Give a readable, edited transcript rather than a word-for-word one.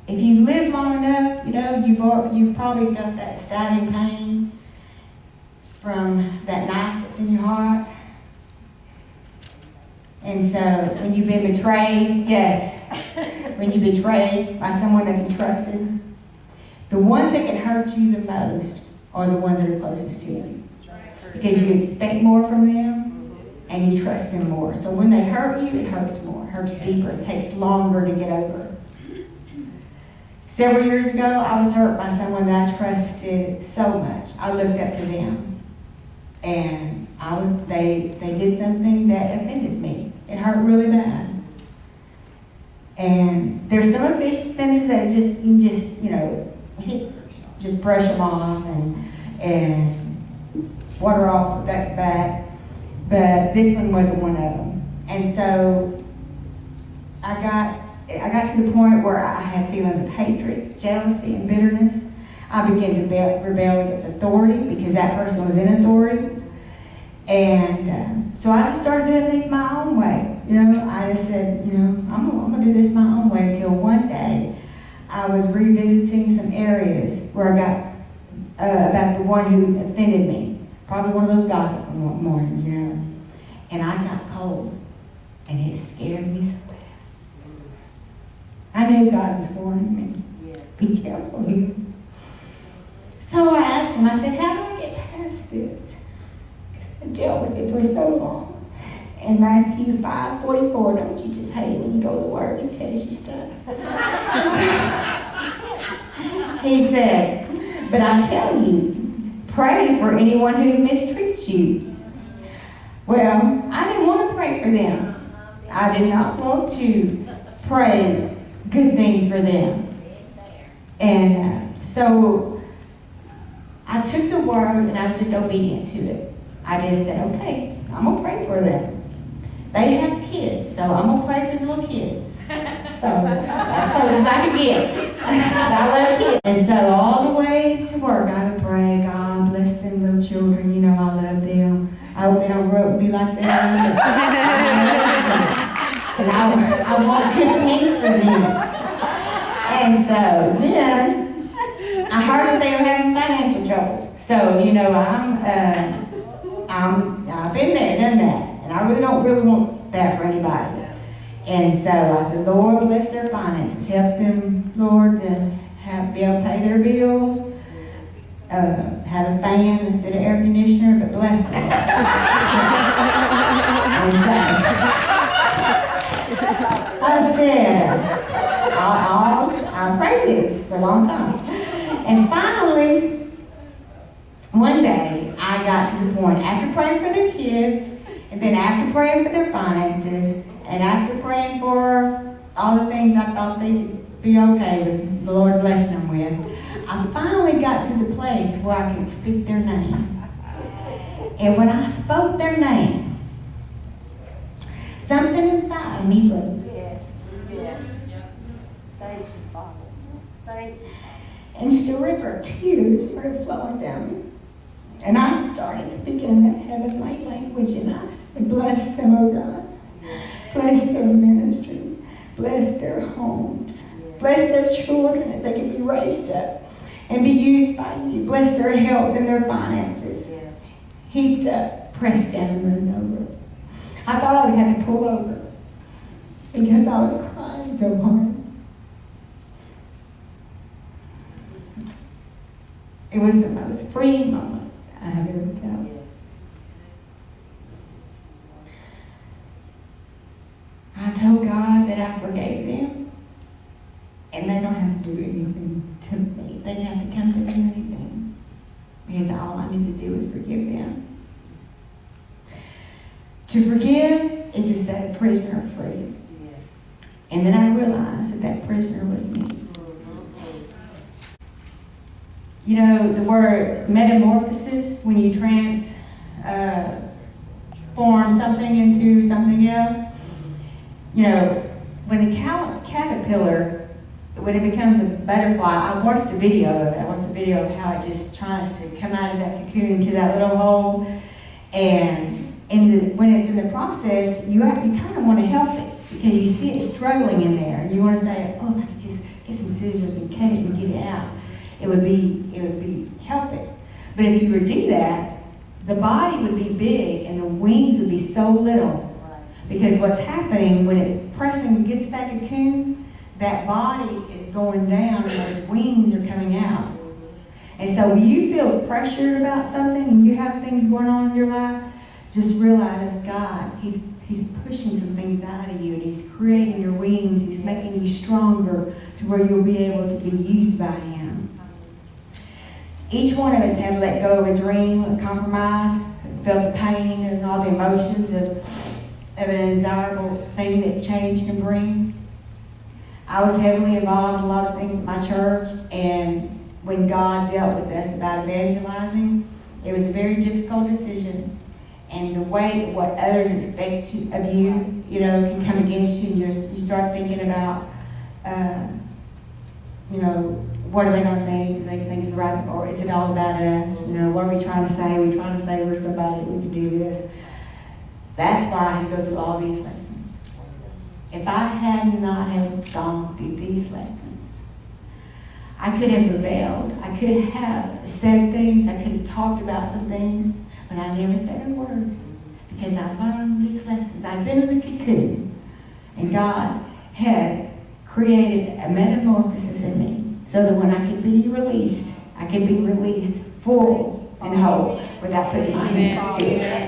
if you live long enough, you've probably got that stabbing pain from that knife that's in your heart. And so when you've been betrayed, yes, when you're betrayed by someone that you trusted, the ones that can hurt you the most are the ones that are closest to you. Because you expect more from them and you trust them more. So when they hurt you, it hurts more, it hurts deeper, it takes longer to get over. Several years ago, I was hurt by someone that I trusted so much. I looked up to them. And they did something that offended me. It hurt really bad. And there's some offenses that you just brush them off and water off duck's back. But this one wasn't one of them. And so I got to the point where I had feelings of hatred, jealousy, and bitterness. I began to rebel against authority because that person was in authority. And so I just started doing things my own way. I just said, I'm going to do this my own way until one day I was revisiting some areas where I got about the one who offended me. Probably one of those gossip mornings, And I got cold. And it scared me so bad. I knew God was warning me. Yes. Be careful here. So I asked him, I said, how do I get past this? I dealt with it for so long. And Matthew 5:44, don't you just hate it when you go to the Word and he tells you stuff? He said, but I tell you, pray for anyone who mistreats you. Well, I didn't want to pray for them. I did not want to pray good things for them. And so I took the word and I was just obedient to it. I just said, okay, I'm going to pray for them. They have kids, so I'm going to pray for the little kids. So as close as I could get. I love kids. And so all the way to work, I would pray, God bless them little children. I love them. I hope they don't grow up and be like them. And I want good things for them. And so then I heard that they were having financial trouble. So, I've been there, done that. And I really don't want that for anybody. And so I said, Lord, bless their finances. Help them, Lord, to be able to pay their bills. Have a fan instead of air conditioner, but bless them. And so I said, I prayed it for a long time. And finally, one day, I got to the point, after praying for their kids, and then after praying for their finances, and after praying for all the things I thought they'd be okay with, the Lord blessing them with, I finally got to the place where I could speak their name. And when I spoke their name, something inside me moved. Yes. Thank you, Father. Thank you. And just a river of tears started flowing down me. And I started speaking in that heavenly language, and I said, bless them, oh God. Bless their ministry. Bless their homes. Bless their children, that they can be raised up and be used by you. Bless their health and their finances. Heaped up, pressed down, and running over. I thought I would have to pull over because I was crying so hard. It was the most freeing moment I have ever felt. I told God that I forgave them, and they don't have to do anything to me. They don't have to come to me or anything, because all I need to do is forgive them. To forgive is to set a prisoner free. Yes. And then I realized that that prisoner was me. The word metamorphasis, when you transform something into something else, when the caterpillar, when it becomes a butterfly, I watched a video of it. I watched a video of how it just tries to come out of that cocoon into that little hole. And when it's in the process, you kind of want to help it because you see it struggling in there. And you want to say, oh, if I could just get some scissors and cut it and get it out. It would be helping. But if you were to do that, the body would be big and the wings would be so little. Because what's happening when it's pressing against that cocoon, that body is going down and those wings are coming out. And so when you feel pressured about something and you have things going on in your life, just realize God, He's pushing some things out of you and He's creating your wings. He's making you stronger to where you'll be able to be used by Him. Each one of us had to let go of a dream, a compromise, felt the pain and all the emotions of an undesirable thing that change can bring. I was heavily involved in a lot of things at my church, and when God dealt with us about evangelizing, it was a very difficult decision. And the way that what others expect of you, can come against you, and you start thinking about, what are they going to think? Do they think it's the right thing, or is it all about us? What are we trying to say? Are we trying to say we're somebody, we can do this? That's why I go through all these lessons. If I had not have gone through these lessons, I could have rebelled. I could have said things. I could have talked about some things, but I never said a word because I learned these lessons. I've been in the cocoon, and God had created a metamorphasis in me so that when I could be released full and whole without putting my hands to it.